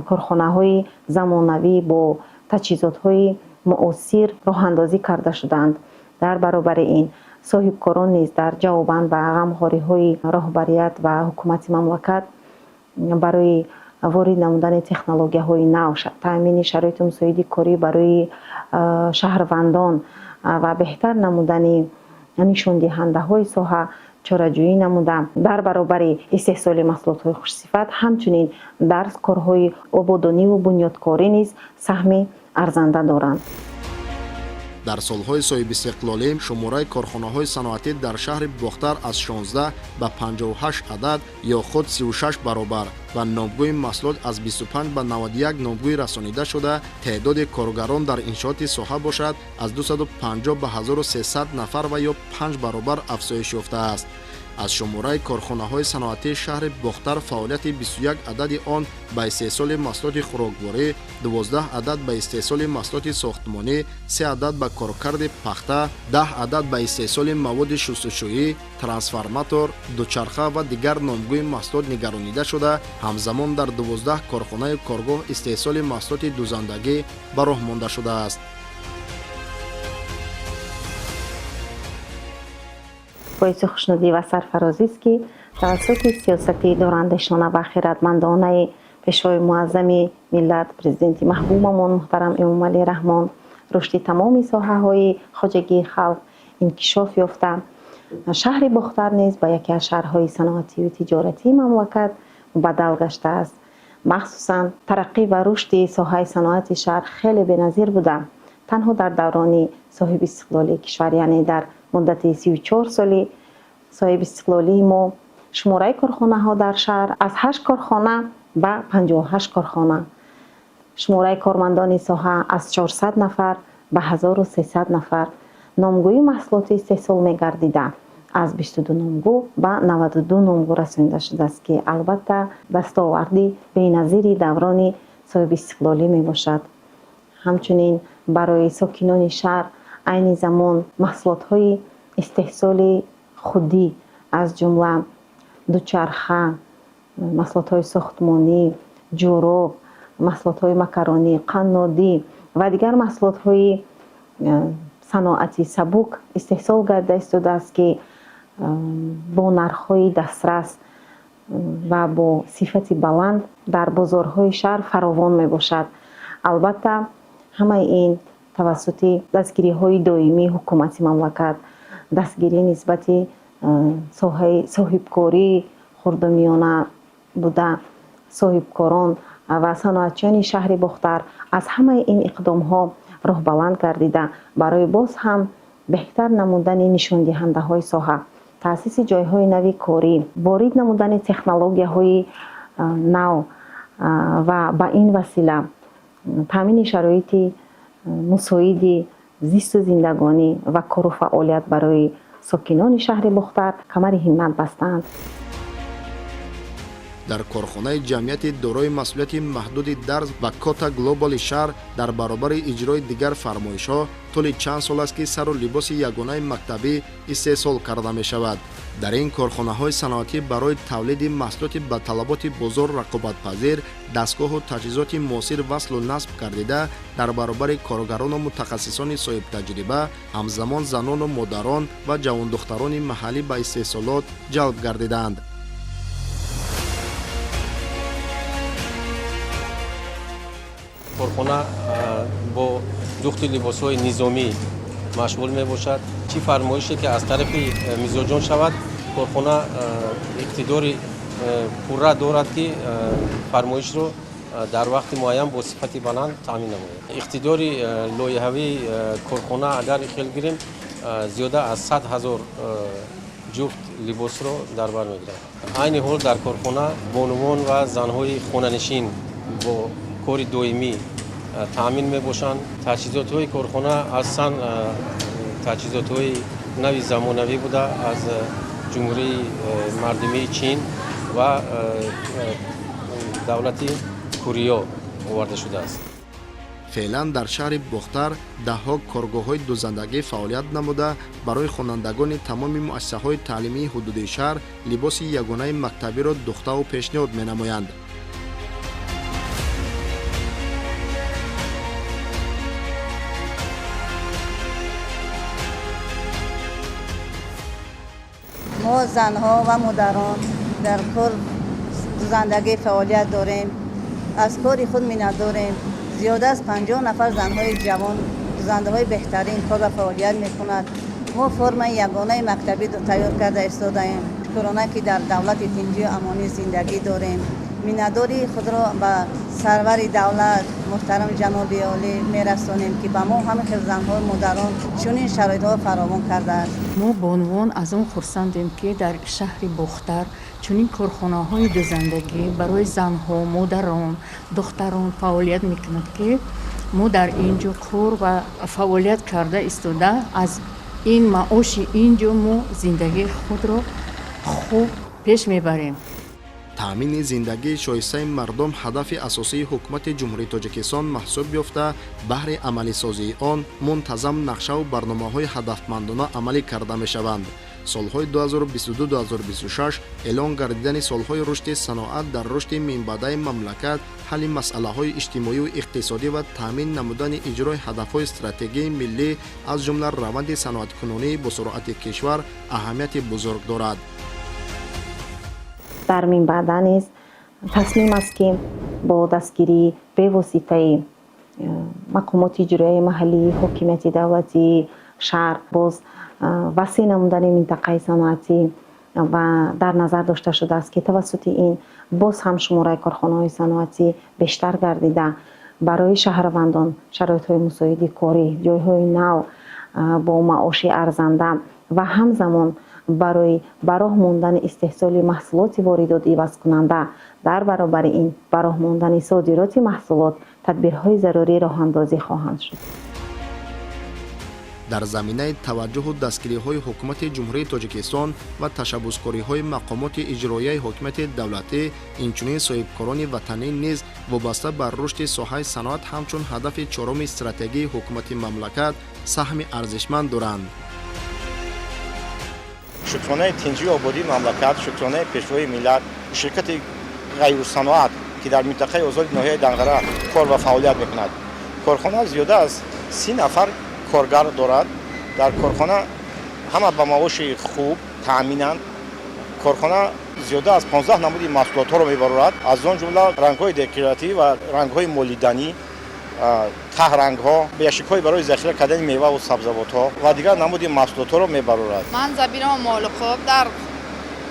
کارخانه های زمانوی با تجهیزات های معاصر راه اندازی کرده شدند. در برابر این صاحبکاران نیز در جواباً به غمخواری های رهبریت و حکومت مملکت برای وارد نمودن تکنولوژی های نو، تامین شرایط مساعد کاری برای شهروندان و بهتر نمودن نشان دهنده های ساحه چاره‌جویی نموده در برابر استحصال محصولات های خوش صفت، همچنین در کارهای آبادانی و بنیادکاری نیز سهم ارزنده دارند. در سالهای صاحب استقلالی شماره کارخانه‌های صنعتی در شهر باختر از 16 به 58 عدد یا خود 36 برابر و نامگوی محصولات از 25 به 91 نامگوی رسانیده شده. تعداد کارگران در انشاءات ساحه باشد از 250 به 1300 نفر و یا 5 برابر افزایش یافته است. از شماره کارخانه‌های صنعتی شهر باختر فعالیت 21 عدد آن به استحصال محصولات خوراکواری، 12 عدد به استحصال محصولات ساختمانی، 3 عدد به کارکرد پخته، 10 عدد به استحصال مواد شستشویی، ترانسفورماتور، دوچرخه و دیگر نامگوی محصولات نگرانیده شده. همزمان در 12 کارخانه کارگاه استحصال محصولات دوزندگی به راه مانده شده است. باعث خوشنودی و سرفرازی است که توسط سیاستی دارندشانه و خیرتمندانه پیشوای معظم ملت پرزیدنت محبوبمان محترم امام علی رحمان رشد تمام ساحه های خواجگی خلق انکشاف یافته، شهر باختر نیز به یکی از شهرهای صنعتی و تجارتی مملکت بدل گشته است. مخصوصا ترقی و رشد ساحه صنعت شهر خیلی بی‌نظیر بوده. تنها در دوران صاحب استقلالی کشور، یعنی در مدت 34 سالی صاحب استقلالی ما، شماره کارخانه ها در شهر از 8 کارخانه به 58 کارخانه، شماره کارمندان ساحه از 400 نفر به 1300 نفر، نامگوی محصولات استحصال می گردیده از 22 نامگو به 92 نامگو رسانیده شده است که البته دستاوردی بی‌نظیری دوران صاحب استقلالی می باشد. همچنین برای ساکنان شهر عین زمان محصولات های استحصال خودی از جمله دوچرخه، محصولات های ساختمانی، جوراب، محصولات های مکرونی، قنادی و دیگر محصولات های صناعتی سبک استحصال گردیده ایستاده است که با نرخ های دسترس و با صفت بلند در بازارهای شهر فراوان می باشد. البته همه این توسط دستگیری های دائمی حکومت مملکت، دستگیری نسبت صاحبکاری خردمیانه بوده صاحبکاران و صنعتچیان شهر باختر از همه این اقدام ها راه بلند گردیده برای باز هم بهتر نمودن نشان دهنده های ساحه، تأسیس جایهای نوی کاری، وارد نمودن تکنولوژی های نو و با این وسیله تامین شرایط مساعد زیست و زندگانی و کار و فعالیت برای ساکنان شهر باختر کمر همت بستند. дар корхонаи ҷамъияти дорои масъулияти маҳдуди дарз ва кота глобали шаҳр дар баробари иҷрои дигар фармоишҳо тӯли чанд сол аст ки сару либоси ягонаи мактабӣ истеҳсол карда мешавад. дар ин корхонаҳои саноатӣ барои тавлиди маҳсулоти ба талаботи бозор рақобатпазир дастгоҳу таҷҳизоти муосир васлу насб гардида дар баробари коргарону мутахассисони соҳибтаҷриба ҳамзамон занону модарон ва ҷавондухтарони маҳаллӣ ба истеҳсолот ҷалб гардиданд. корхона бо духти либосҳои низомӣ машғул мебошад. чӣ фармоише ки аз тарафи мизоҷон шавад, корхона иқтидори пурра дорад ки фармоишро дар вақти муайян бо сифати баланд таъмин намояд. иқтидори лоиҳавии корхона агар хел гирем зиёда аз 100 000 ҷуфт либосро дар бар мегирад. айни ҳол дар корхона бонувон ва занҳои хонанишин бо кори доимӣ таъмин мебошанд. таҷҳизотҳои корхона аслан таҷҳизотҳои нави замонавӣ буда аз ҷумҳурии мардумии чин ва давлати кӯриё оварда шудааст. феълан дар шаҳри бохтар даҳҳо коргоҳҳои дузандагӣ фаъолият намуда барои хонандагони тамоми муассисаҳои таълимии ҳудудии шаҳр либоси ягонаи мактабиро духтаву пешниҳод менамоянд. ما زنها و مادران در کار دوزندگی فعالیت داریم. از کار خود منت داریم. زیاده از 50 نفر زنهای جوان دوزنده های بهترین کار و فعالیت میکنند. ما فرم یگانه مکتبی تیار کرده ایستاده‌ایم. کرونا که در دولت تنجی و امانی زندگی داریم. منتداری خود را به سرور دولت محترم جناب عالی میرسانیم که به ما همه زنها و مادران چنین شرایط‌ها فراوان کرده است. ما به عنوان از اون خرسندیم که در شهر بختر چنین کارخانه‌های دوزندگی برای زنها، مادران، دختران فعالیت میکند که ما در اینجا کار و فعالیت کرده ایستاده از این معاش اینجا ما زندگی خود را خوب پیش میبریم. таъмини зиндагии шоистаи мардум ҳадафи асосии ҳукумати ҷумҳурии тоҷикистон маҳсуб ёфта баҳри амалисозии он мунтазам нақшаву барномаҳои ҳадафмандона амалӣ карда мешаванд. солҳои 2022-2026 эълон гардидани солҳои рушди саноат дар рушди минбаъдаи мамлакат ҳалли масъалаҳои иҷтимоиву иқтисодӣ ва таъмин намудани иҷрои ҳадафҳои стратегияи миллӣ аз ҷумла раванди саноаткунонӣ бо суръати кишвар аҳамияти бузург дорад. дар минбаъда низ тасмим аст ки бо дастгирӣ бевоситаи мақомоти иҷроияи маҳаллии ҳокимияти давлатии шаҳр боз васеъ намудани минтақаи саноатӣ ва дар назар дошта шудааст ки тавассути ин боз ҳам шумораи корхонаҳои саноатӣ бештар гардида барои шаҳрвандон шароитҳои мусоиди корӣ, ҷойҳои нав бо маоши арзанда ва ҳамзамон барои ба роҳ мондани истеҳсоли маҳсулоти воридоти ивазкунанда дар баробари ин ба роҳ мондани содироти маҳсулот тадбирҳои зарурӣ роҳандозӣ хоҳанд шуд. дар заминаи таваҷҷуҳу дастгириҳои ҳукумати ҷумҳурии тоҷикистон ва ташаббускориҳои мақомоти иҷроияи ҳокимияти давлатӣ инчунин соҳибкорони ватанӣ низ вобаста ба рушди соҳаи саноат ҳамчун ҳадафи чороми стратегияи ҳукумати мамлакат саҳми арзишманд доранд. шукронаи тинҷии ободии мамлакат, шукронаи пешвои миллат, ширкати ғайрусаноат ки дар минтақаи озоди ноҳияи Данғара кор ва фаъолият мекунад. корхона зиёда аз 30 нафар коргар дорад. дар корхона ҳама ба маоши хуб таъминанд. корхона зиёда аз 15 намуди маҳсулотҳоро мебарорад. аз он ҷумла рангҳои декоративӣ ва рангҳои молиданӣ, таҳрангҳо, яшикҳои барои захира кардани меваву сабзавотҳо ва дигар намуди маҳсулотҳоро мебарорад. ман забирам молиқоб дар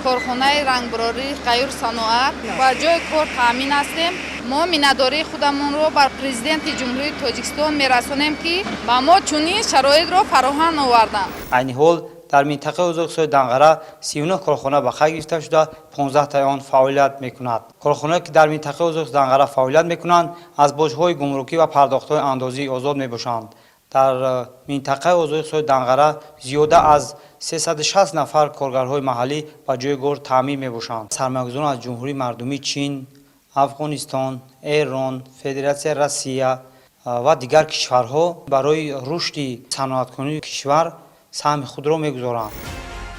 корхонаи рангбарории ғайрусаноат ба ҷои кор таъмин ҳастем. мо миннатдории худамонро бар президенти ҷумҳурии тоҷикистон мерасонем ки ба мо чунин шароитро фароҳам оварданд. айни ҳол дар минтақаи ӯзбекистони Данғара 39 корхона ба қайд гирифта шуда 15 таи он фаъолият мекунад. корхонаҳое ки дар минтақаи ӯзбекистони Данғара фаъолият мекунанд аз боҷҳои гумрукӣ ва пардохтҳои андозии озод мебошанд. در منطقه اوضاع اقتصادی دنغره زیاده از 360 نفر کارگرهای محلی به جای گور تامین میباشند. سرمایه‌گذاران از جمهوری مردمی چین، افغانستان، ایران، فدراسیون روسیه و دیگر کشورها برای رشد صنعت‌کنی کشور سهم خود را میگذارند.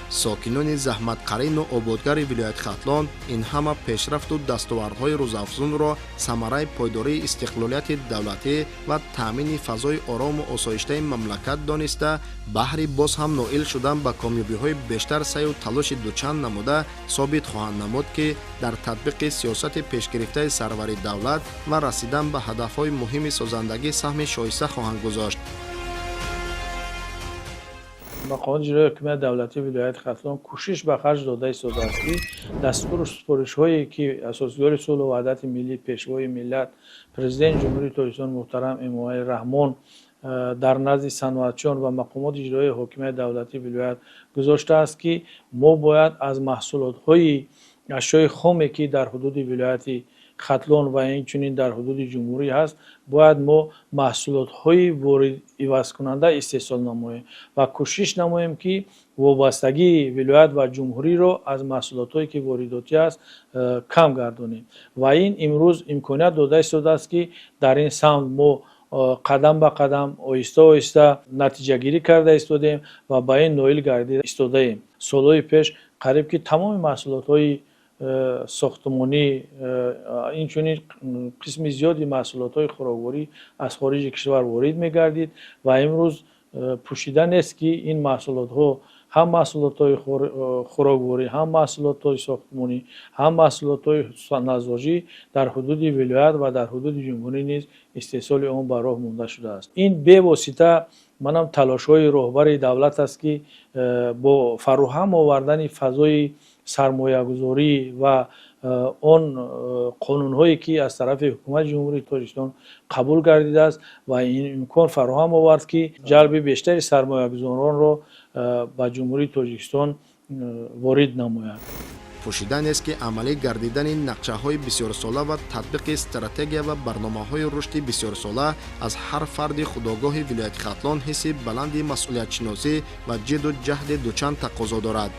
ساکنان زحمتقرین و آبادگر ولایت خاطلان این همه پیشرفت و دستاوردهای روزافزون را ثمره پایداری استقلالیت دولتی و تامین فضای آرام و آسایشته مملکت دانسته بهر باز هم نائل شدن به کامیابی‌های بیشتر سعی و تلاش دوچند نموده ثابت خواهند نمود که در تطبیق سیاست پیشگرفته سروری دولت و رسیدن به هدف‌های مهم سازندگی سهم شایسته خواهند گذاشت. مقام اجرایی حکومت دولتی ولایت خاطلان کوشش به خرج داده ایستاده است که دستور سپارش هایی که اساسیار صلح و وحدت ملی پیشوای ملت پرزیدنت جمهوری تاجیکستان محترم امامعلی رحمان در نزد صنعتچیان و مقامات اجرایی حکومت دولتی ولایت گذاشته است که ما باید از محصولات های اشیاء خامی که در حدود ولایت خاطلان و اینچنین در حدود جمهوری هست باید ما محصولات های وارد عوض کننده استحصال نماییم و کوشش نماییم که وابستگی ولایت و جمهوری را از محصولات هایی که وارداتی است کم گردانیم و این امروز امکانیت داده ایستاده است که در این سمت ما قدم به قدم آهسته آهسته نتیجه گیری کرده ایستادیم و به این نائل گردیده ایستاده ایم. سالهای پیش قریب که تمام محصولات های ساختمانی اینچنین قسم زیادی محصولات های خوراکواری از خارج کشور وارد می‌گردید و امروز پوشیده نیست که این محصولات ها هم محصولات های خوراکواری هم محصولات های ساختمانی هم محصولات های نساجی در حدود ولایت و در حدود جمهوری نیز استحصال آن به راه مانده شده است. این به واسطه منم تلاش های رهبر دولت است که با فراهم آوردن فضای سرمایه‌گذاری و آن قانون‌هایی که از طرف حکومت جمهوری تاجیکستان قبول گردیده است و این امکان فراهم آورد که جلب بیشتر سرمایه‌گذاران را به جمهوری تاجیکستان وارد نماید. پوشیدن است که عملی گردیدن نقشه‌های بسیار ساله و تطبیق استراتژی و برنامه‌های رشد بسیار ساله از هر فرد خودآگاه ولایت خاطلان حس بلند مسئولیت شناسی و جد و جهد دوچند تقاضا دارد.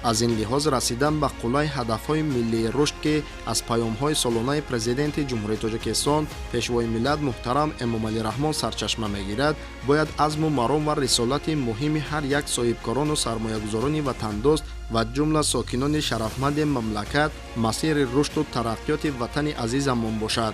از این لحاظ رسیدن به قلای هدفهای ملی رشد که از پیام‌های سالانه پرزیدنت جمهوری تاجیکستان پیشوای ملت محترم امامعلی رحمان سرچشمه می‌گیرد باید عزم و مرام و رسالت مهم هر یک صاحبکاران و سرمایه‌گذاران وطن‌دوست و جمله ساکنان شرفمند مملکت مسیر رشد و ترقیات وطن عزیزمان باشد.